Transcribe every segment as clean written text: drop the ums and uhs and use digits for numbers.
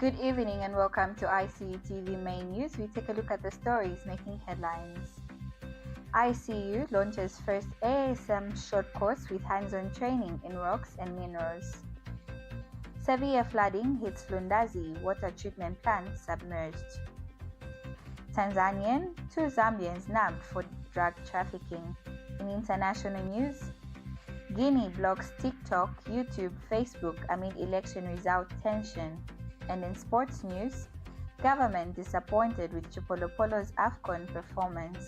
Good evening and welcome to ICU TV Main News. We take a look at the stories making headlines. ICU launches first ASM short course with hands-on training in rocks and minerals. Severe flooding hits Lundazi water treatment plant submerged. Tanzanian, 2 Zambians nabbed for drug trafficking. In international news, Guinea blocks TikTok, YouTube, Facebook amid election result tension. And in sports news, government disappointed with Chipolopolo's AFCON performance.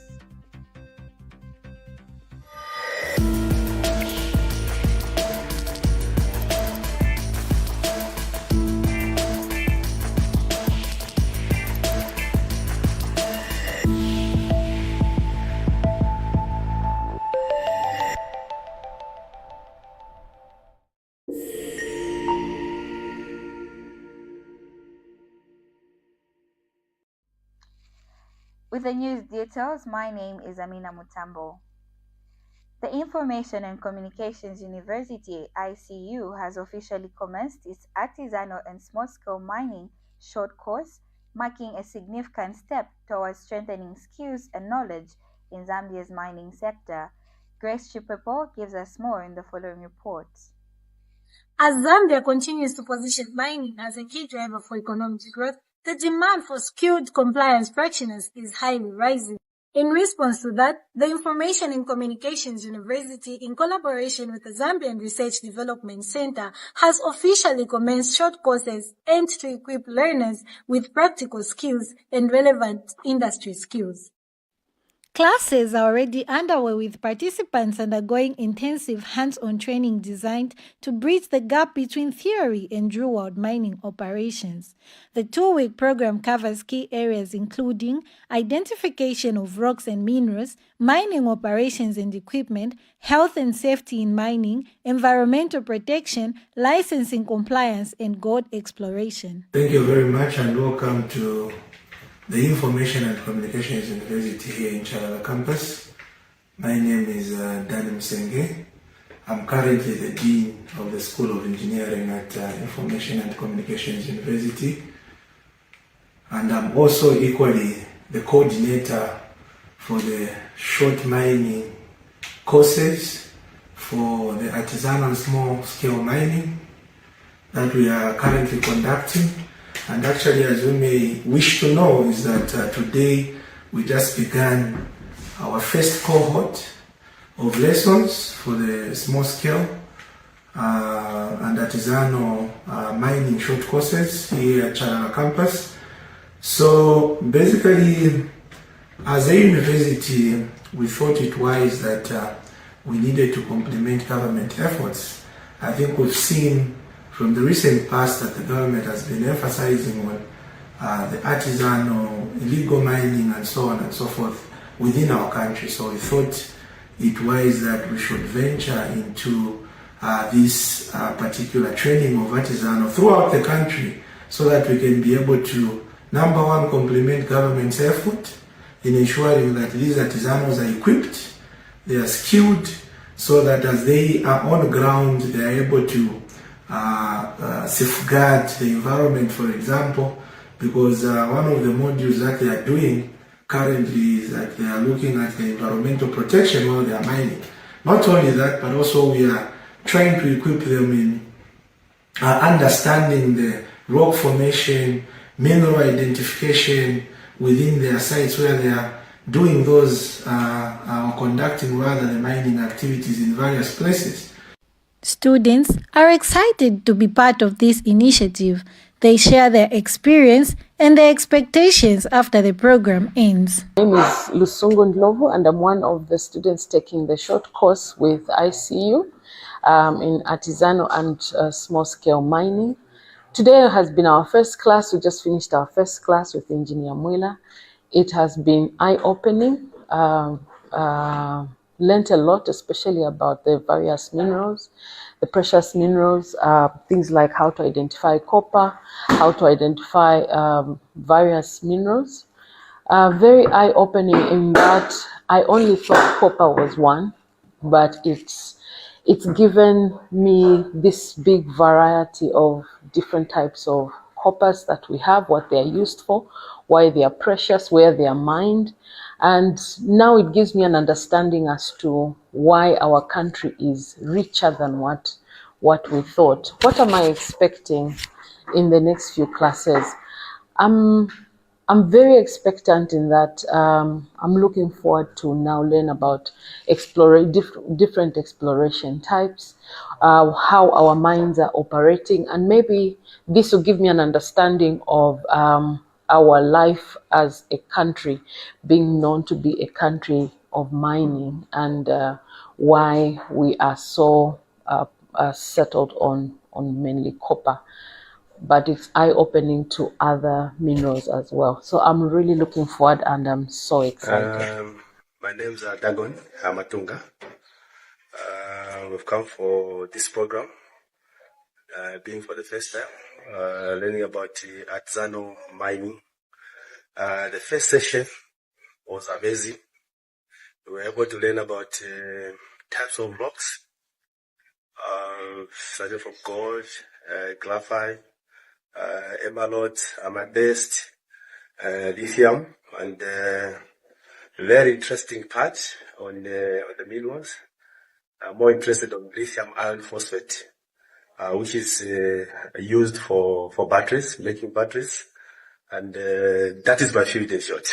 With the news details, my name is Amina Mutambo. The Information and Communications University, ICU, has officially commenced its artisanal and small-scale mining short course, marking a significant step towards strengthening skills and knowledge in Zambia's mining sector. Grace Chipolopolo gives us more in the following report. As Zambia continues to position mining as a key driver for economic growth, the demand for skilled compliance practitioners is highly rising. In response to that, the Information and Communications University, in collaboration with the Zambian Research Development Center, has officially commenced short courses aimed to equip learners with practical skills and relevant industry skills. Classes are already underway with participants undergoing intensive hands-on training designed to bridge the gap between theory and real-world mining operations. The 2-week program covers key areas including identification of rocks and minerals, mining operations and equipment, health and safety in mining, environmental protection, licensing compliance, and gold exploration. Thank you very much and welcome to the Information and Communications University here in Chalala campus. My name is Dani Msenge. I'm currently the Dean of the School of Engineering at Information and Communications University. And I'm also equally the coordinator for the short mining courses for the artisanal small-scale mining that we are currently conducting. And actually, as you may wish to know, is that today we just began our first cohort of lessons for the small scale and artisanal mining short courses here at Chalala campus. So basically, as a university, we thought it wise that we needed to complement government efforts. I think we've seen from the recent past that the government has been emphasizing on the artisanal, illegal mining and so on and so forth within our country. So we thought it wise that we should venture into this particular training of artisanal throughout the country so that we can be able to, number one, complement government's effort in ensuring that these artisanals are equipped, they are skilled, so that as they are on the ground, they are able to safeguard the environment, for example, because one of the modules that they are doing currently is that they are looking at the environmental protection while they are mining. Not only that, but also we are trying to equip them in understanding the rock formation, mineral identification within their sites where they are doing those conducting rather the mining activities in various places. Students are excited to be part of this initiative. They share their experience and their expectations after the program ends. My name is Lusungu Ndlovu and I'm one of the students taking the short course with ICU in artisanal and small-scale mining. Today has been our first class. We just finished our first class with Engineer Mwila. It has been eye-opening. Learned a lot, especially about the various minerals, the precious minerals, things like how to identify copper, how to identify various minerals. Very eye-opening in that I only thought copper was one, but it's given me this big variety of different types of coppers that we have, what they are used for, why they are precious, where they are mined. And now it gives me an understanding as to why our country is richer than what we thought. What am I expecting in the next few classes? I'm very expectant in that I'm looking forward to now learn about different exploration types, how our minds are operating, and maybe this will give me an understanding of our life as a country, being known to be a country of mining, and why we are so settled on mainly copper. But it's eye-opening to other minerals as well. So I'm really looking forward, and I'm so excited. My name's Dagon Hamatunga. We've come for this program, being for the first time, learning about artisanal mining. The first session was amazing. We were able to learn about types of rocks, starting from gold, graphite, emerald, amethyst, lithium, and very interesting part on the minerals. I'm more interested on lithium iron phosphate, which is used for batteries, making batteries, and that is my field in short.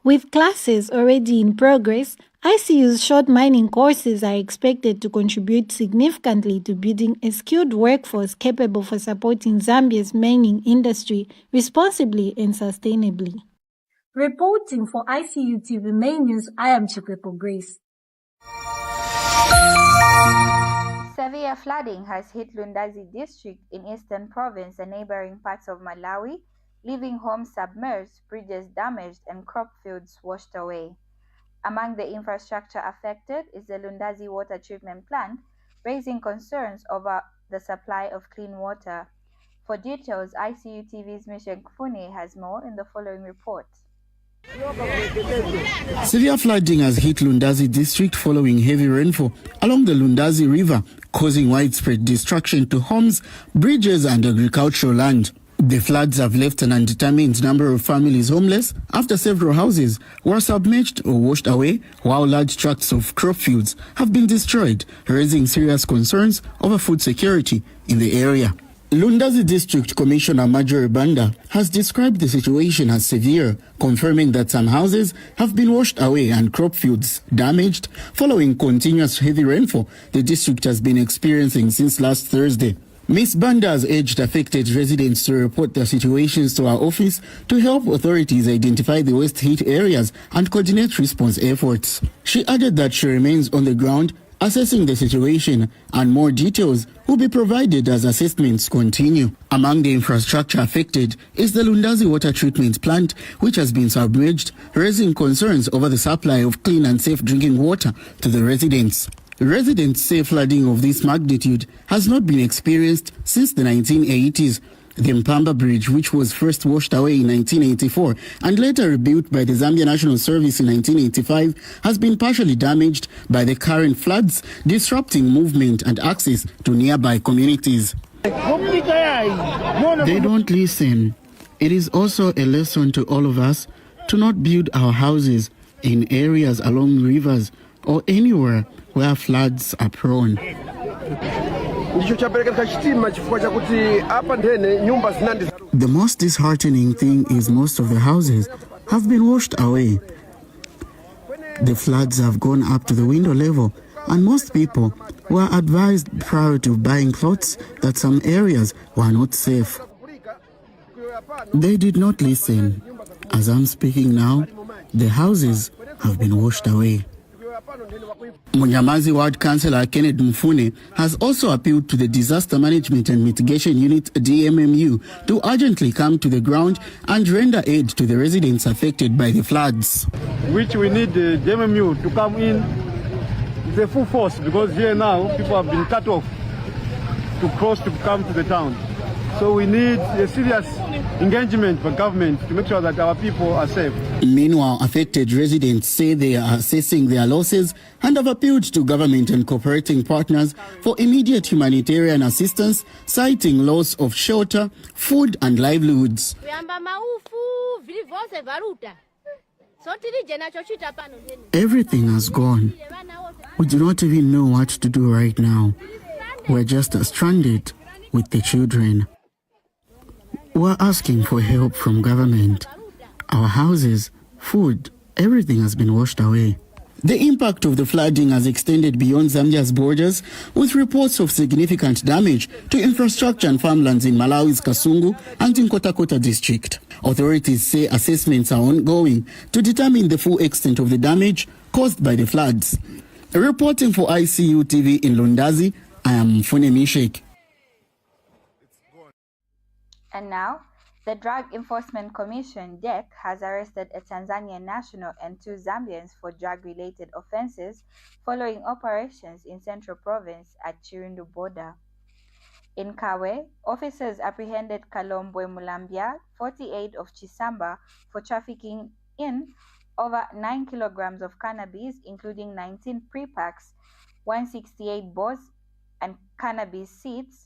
With classes already in progress, ICU's short mining courses are expected to contribute significantly to building a skilled workforce capable for supporting Zambia's mining industry responsibly and sustainably. Reporting for ICU TV Main News, I am Chipolopolo Grace. Severe flooding has hit Lundazi district in Eastern Province and neighboring parts of Malawi, leaving homes submerged, bridges damaged, and crop fields washed away. Among the infrastructure affected is the Lundazi water treatment plant, raising concerns over the supply of clean water. For details, ICU TV's Mission Kfune has more in the following report. Severe flooding has hit Lundazi district following heavy rainfall along the Lundazi River, causing widespread destruction to homes, bridges, and agricultural land. The floods have left an undetermined number of families homeless after several houses were submerged or washed away, while large tracts of crop fields have been destroyed, raising serious concerns over food security in the area. Lundazi District Commissioner Major Banda has described the situation as severe, confirming that some houses have been washed away and crop fields damaged following continuous heavy rainfall the district has been experiencing since last Thursday. Ms. Banda has urged affected residents to report their situations to our office to help authorities identify the worst hit areas and coordinate response efforts. She added that she remains on the ground assessing the situation, and more details will be provided as assessments continue. Among the infrastructure affected is the Lundazi water treatment plant, which has been submerged, raising concerns over the supply of clean and safe drinking water to the residents. Residents say flooding of this magnitude has not been experienced since the 1980s. The Mpamba Bridge, which was first washed away in 1984 and later rebuilt by the Zambia National Service in 1985, has been partially damaged by the current floods, disrupting movement and access to nearby communities. They don't listen. It is also a lesson to all of us to not build our houses in areas along rivers or anywhere where floods are prone. The most disheartening thing is most of the houses have been washed away. The floods have gone up to the window level, and most people were advised prior to buying clothes that some areas were not safe. They did not listen. As I'm speaking now, the houses have been washed away. Munyamazi Ward Councillor Kenneth Mfune has also appealed to the Disaster Management and Mitigation Unit DMMU to urgently come to the ground and render aid to the residents affected by the floods. Which we need the DMMU to come in with a full force, because here now people have been cut off to cross to come to the town. So we need a serious engagement for government to make sure that our people are safe. Meanwhile, affected residents say they are assessing their losses and have appealed to government and cooperating partners for immediate humanitarian assistance, citing loss of shelter, food and livelihoods. Everything has gone. We do not even know what to do right now. We're just stranded with the children. We're asking for help from government. Our houses, food, everything has been washed away. The impact of the flooding has extended beyond Zambia's borders, with reports of significant damage to infrastructure and farmlands in Malawi's Kasungu and in Kota district. Authorities say assessments are ongoing to determine the full extent of the damage caused by the floods. Reporting for ICU TV in Lundazi, I am Mfune Mishek. And now, the Drug Enforcement Commission, DEC, has arrested a Tanzanian national and 2 Zambians for drug-related offenses following operations in Central Province at Chirundu border. In Kawe, officers apprehended Kalombwe Mulambya, 48 of Chisamba, for trafficking in over 9 kilograms of cannabis, including 19 pre-packs, 168 bores, and cannabis seeds.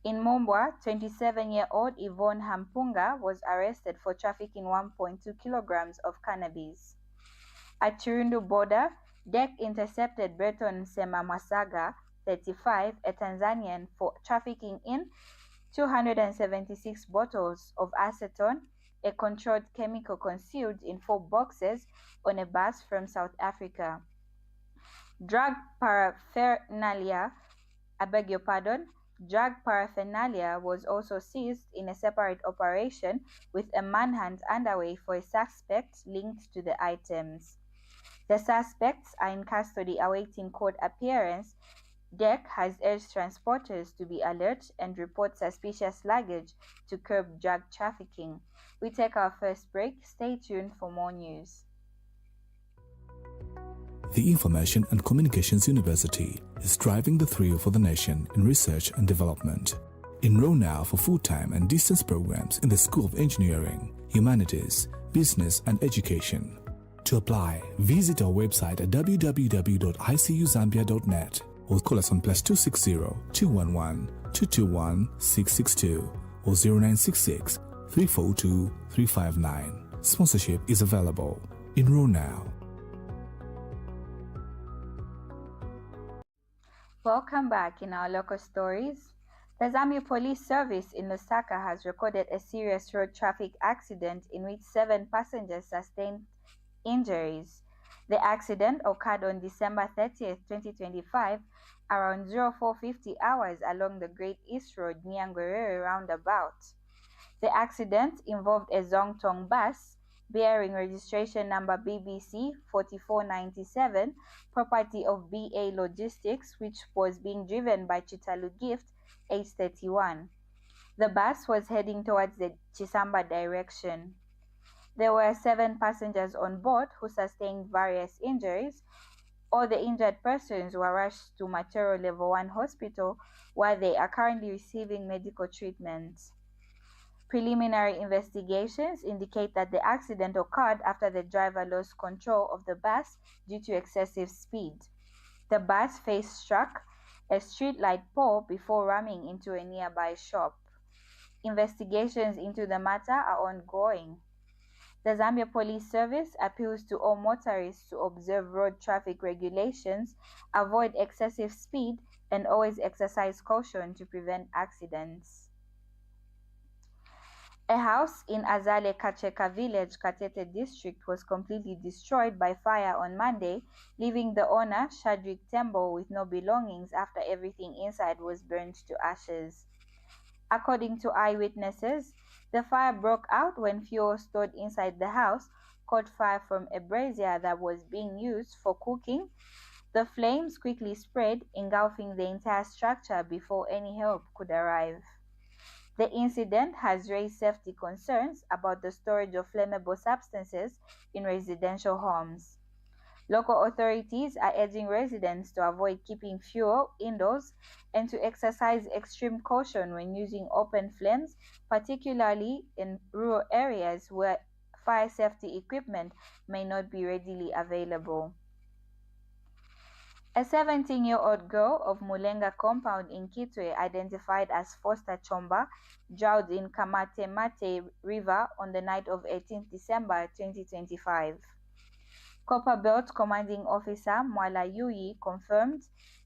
In Mombwa, 27-year-old Yvonne Hampunga was arrested for trafficking 1.2 kilograms of cannabis. At Chirundu border, DEC intercepted Breton Sema Masaga, 35, a Tanzanian, for trafficking in 276 bottles of acetone, a controlled chemical concealed in 4 boxes on a bus from South Africa. Drug paraphernalia was also seized in a separate operation, with a manhunt underway for a suspect linked to the items. The suspects are in custody awaiting court appearance. DEC has urged transporters to be alert and report suspicious luggage to curb drug trafficking. We take our first break. Stay tuned for more news. The Information and Communications University is driving the thrill for the nation in research and development. Enroll now for full-time and distance programs in the School of Engineering, Humanities, Business and Education. To apply, visit our website at www.icuzambia.net or call us on +260 211 221 662 or 0966 342 359. Sponsorship is available. Enroll now. Welcome back. In our local stories, the Zambia Police Service in Lusaka has recorded a serious road traffic accident in which 7 passengers sustained injuries. The accident occurred on December 30th, 2025, around 0450 hours along the Great East Road near Ngwerere roundabout. The accident involved a Zongtong bus bearing registration number BBC 4497, property of BA Logistics, which was being driven by Chitalu Gift, age 31. The bus was heading towards the Chisamba direction. There were 7 passengers on board who sustained various injuries. All the injured persons were rushed to Matero Level 1 Hospital, where they are currently receiving medical treatment. Preliminary investigations indicate that the accident occurred after the driver lost control of the bus due to excessive speed. The bus face struck a streetlight pole before ramming into a nearby shop. Investigations into the matter are ongoing. The Zambia Police Service appeals to all motorists to observe road traffic regulations, avoid excessive speed, and always exercise caution to prevent accidents. A house in Azale Kacheka village, Katete district, was completely destroyed by fire on Monday, leaving the owner, Shadrick Tembo, with no belongings after everything inside was burned to ashes. According to eyewitnesses, the fire broke out when fuel stored inside the house caught fire from a brazier that was being used for cooking. The flames quickly spread, engulfing the entire structure before any help could arrive. The incident has raised safety concerns about the storage of flammable substances in residential homes. Local authorities are urging residents to avoid keeping fuel indoors and to exercise extreme caution when using open flames, particularly in rural areas where fire safety equipment may not be readily available. A 17-year-old girl of Mulenga compound in Kitwe, identified as Foster Chomba, drowned in Kamatemate River on the night of 18 December 2025. Copperbelt Commanding Officer Mwala Yuyi confirmed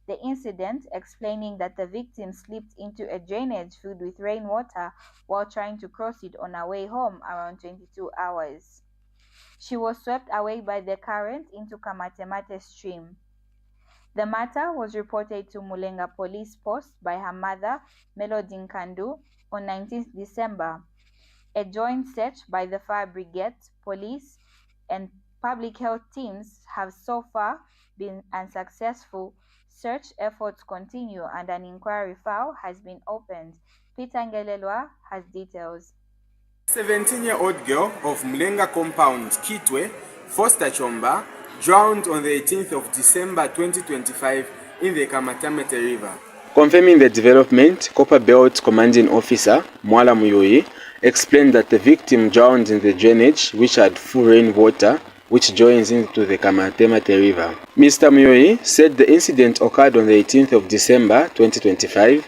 the incident, explaining that the victim slipped into a drainage filled with rainwater while trying to cross it on her way home around 22 hours. She was swept away by the current into Kamatemate stream. The matter was reported to Mulenga Police Post by her mother, Melody Nkandu, on 19 December. A joint search by the fire brigade, police, and public health teams have so far been unsuccessful. Search efforts continue and an inquiry file has been opened. Peter Ngelelwa has details. 17-year-old girl of Mulenga compound, Kitwe, Foster Chomba, drowned on the 18th of December 2025 in the Kamatemate River. Confirming the development, Copperbelt Commanding Officer Mwala Yuyi explained that the victim drowned in the drainage which had full rainwater which joins into the Kamatemate River. Mr. Yuyi said the incident occurred on the 18th of December 2025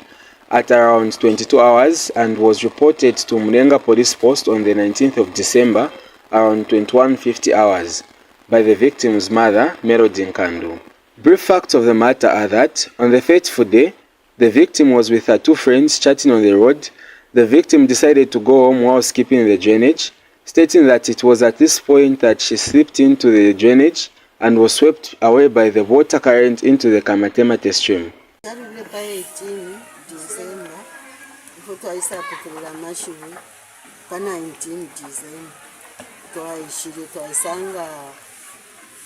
at around 22 hours and was reported to Mulenga Police Post on the 19th of December around 21:50 hours by the victim's mother, Melody Nkandu. Brief facts of the matter are that on the fateful day, the victim was with her two friends chatting on the road. The victim decided to go home while skipping the drainage, stating that it was at this point that she slipped into the drainage and was swept away by the water current into the Kamatemate stream.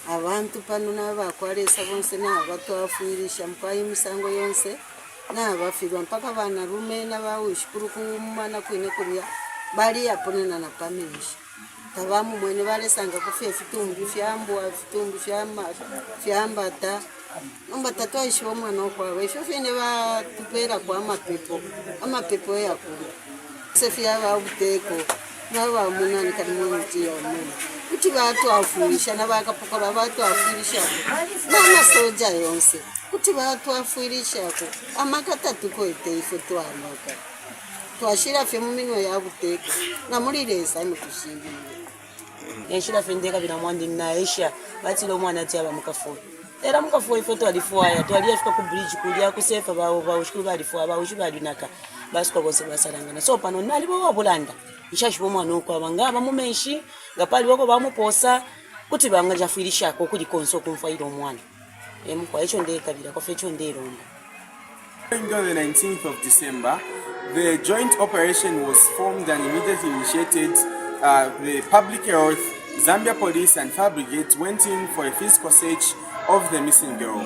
Abantu pano n'abakwalesa bonse n'abatwafuirisha mukwayi misango yonse n'abafirwa mpaka bana rume n'abawishukuru kumana kwine kuria bali yaponena na pamishi tabamu mwene balesanga kufia fitumbi fyambwa fitumbi fyambata nombata twaishiwa omwana okwawe esho fine batupera kwa amapepo yakulu sefia babuteko n'aba munani kali mwinti ya munani kuti batwafuirisha n'abakapokora batwafuirisha n'amasoja yonse kuti batwafuirisha ko amakatatu ko eteife twanoka twashira fe muminyo ya buteko na mulireza imukushingire yashira fe ndeka bina mwandi naisha bati lo mwana ati aba mukafo era mukafo ifoto alifuaya twaliyafika ku bridge kulya kusefa ba ushukuru balifuaya ba ushukuru badunaka basiko bose basarangana so pano nali bo wabulanda ishashibo mwana okwa ngaba mumenshi ngapali wako bamuposa kuti banga jafuirisha ko kuli konso kumfairo mwana emukwa echo ndekabira ko fecho nderonda. On the 19th of December, the joint operation was formed and immediately initiated. The public health, Zambia police and fire brigades went in for a physical search of the missing girl.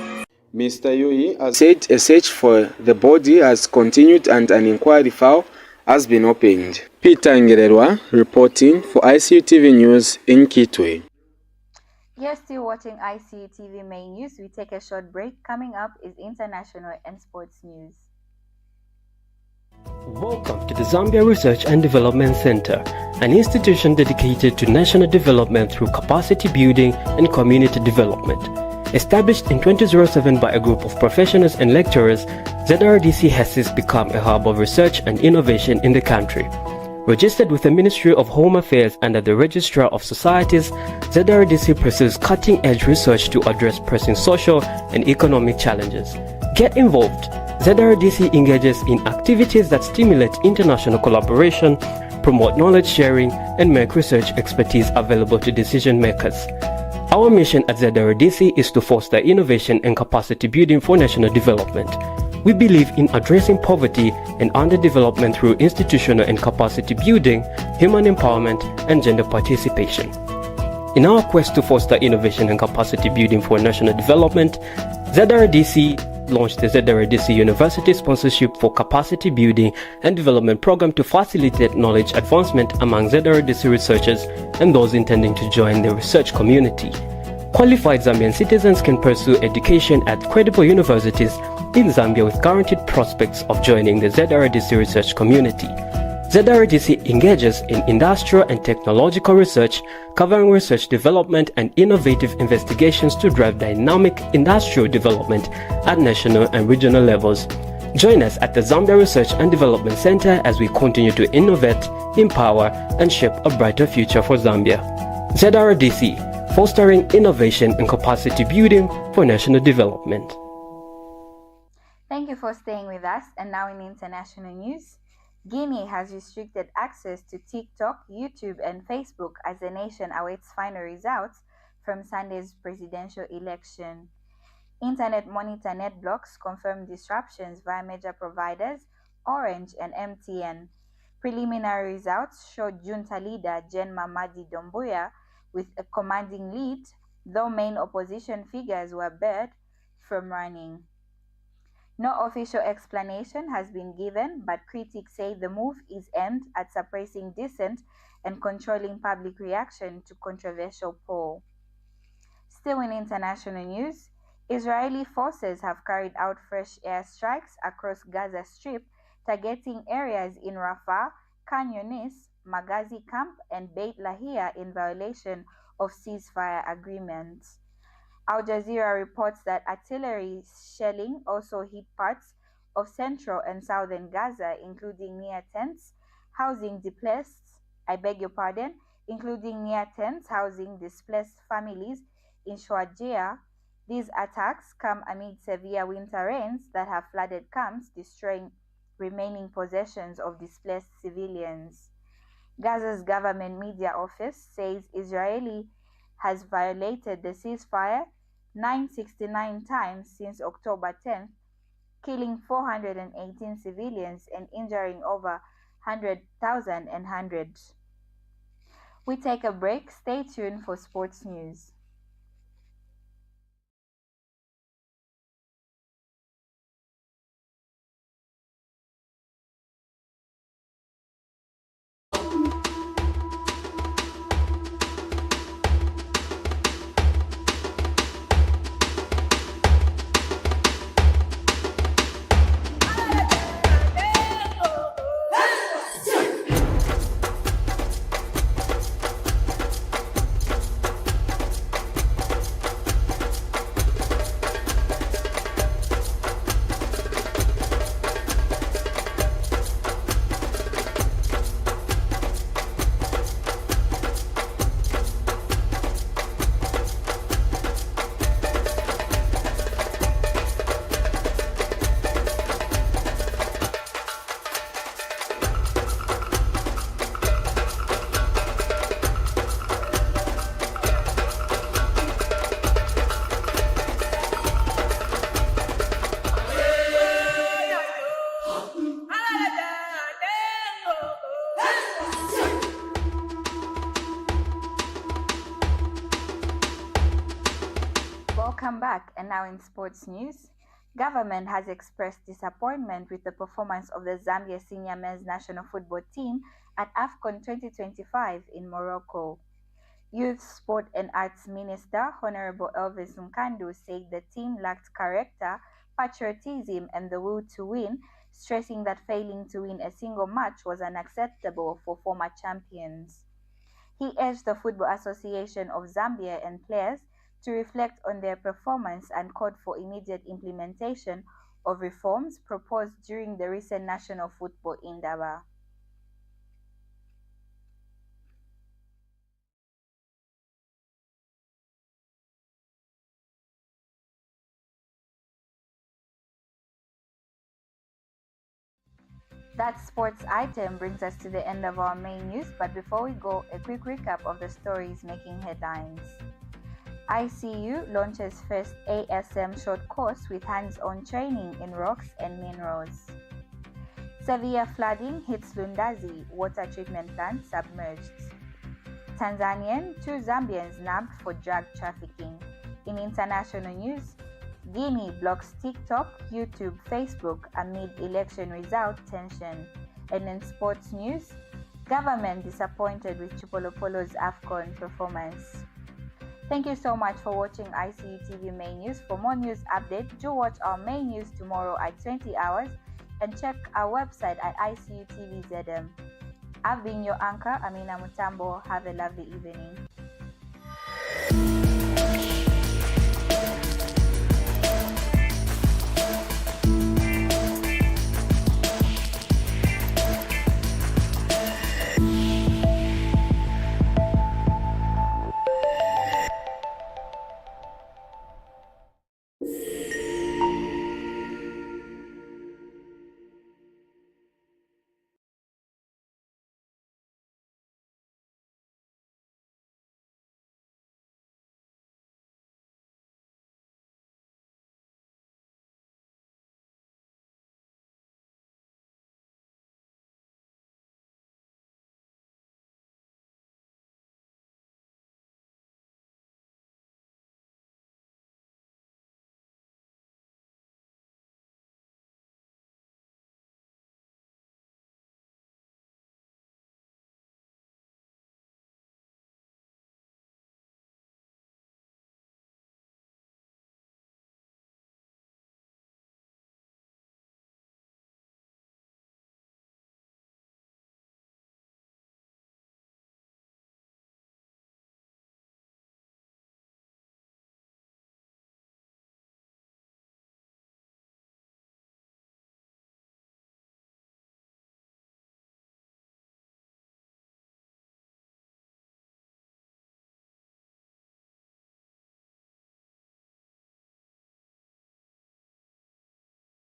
Mr. Yuyi has said a search for the body has continued and an inquiry file has been opened. Peter Ngelelwa reporting for ICU TV News in Kitwe. You're still watching ICU TV Main News. We take a short break. Coming up is international and sports news. Welcome to the Zambia Research and Development Center, an institution dedicated to national development through capacity building and community development. Established in 2007 by a group of professionals and lecturers, ZRDC has since become a hub of research and innovation in the country. Registered with the Ministry of Home Affairs under the Registrar of Societies, ZRDC pursues cutting-edge research to address pressing social and economic challenges. Get involved. ZRDC engages in activities that stimulate international collaboration, promote knowledge sharing, and make research expertise available to decision makers. Our mission at ZRDC is to foster innovation and capacity building for national development. We believe in addressing poverty and underdevelopment through institutional and capacity building, human empowerment, and gender participation. In our quest to foster innovation and capacity building for national development, ZRDC launched the ZRDC University Sponsorship for Capacity Building and Development Program to facilitate knowledge advancement among ZRDC researchers and those intending to join the research community. Qualified Zambian citizens can pursue education at credible universities in Zambia with guaranteed prospects of joining the ZRDC research community. ZRDC engages in industrial and technological research, covering research development and innovative investigations to drive dynamic industrial development at national and regional levels. Join us at the Zambia Research and Development Center as we continue to innovate, empower, and shape a brighter future for Zambia. ZRDC, fostering innovation and capacity building for national development. Thank you for staying with us. And now in international news, Guinea has restricted access to TikTok, YouTube, and Facebook as the nation awaits final results from Sunday's presidential election. Internet monitor NetBlocks confirmed disruptions via major providers Orange and MTN. Preliminary results showed junta leader Gen Mamadi Doumbouya with a commanding lead, though main opposition figures were barred from running. No official explanation has been given, but critics say the move is aimed at suppressing dissent and controlling public reaction to controversial poll. Still in international news, Israeli forces have carried out fresh airstrikes across Gaza Strip, targeting areas in Rafah, Khan Yunis, Maghazi Camp, and Beit Lahia in violation of ceasefire agreements. Al Jazeera reports that artillery shelling also hit parts of central and southern Gaza, including near tents housing displaced families in Shuajia. These attacks come amid severe winter rains that have flooded camps, destroying remaining possessions of displaced civilians. Gaza's government media office says Israel has violated the ceasefire 969 times since October 10th, killing 418 civilians and injuring over 100,000. We take a break. Stay tuned for sports news. Welcome back, and now in sports news, government has expressed disappointment with the performance of the Zambia senior men's national football team at AFCON 2025 in Morocco. Youth, Sport and Arts Minister Honorable Elvis Nkandu said the team lacked character, patriotism and the will to win, stressing that failing to win a single match was unacceptable for former champions. He urged the Football Association of Zambia and players to reflect on their performance and called for immediate implementation of reforms proposed during the recent National Football Indaba. That sports item brings us to the end of our main news, but before we go, a quick recap of the stories making headlines. ICU launches first ASM short course with hands-on training in rocks and minerals. Severe flooding hits Lundazi water treatment plant submerged. Tanzanian, 2 Zambians nabbed for drug trafficking. In international news, Guinea blocks TikTok, YouTube, Facebook amid election result tension. And in sports news, government disappointed with Chipolopolo's AFCON performance. Thank you so much for watching ICU TV Main News. For more news updates, do watch our main news tomorrow at 20 hours and check our website at ICU TV ZM. I've been your anchor, Amina Mutambo. Have a lovely evening.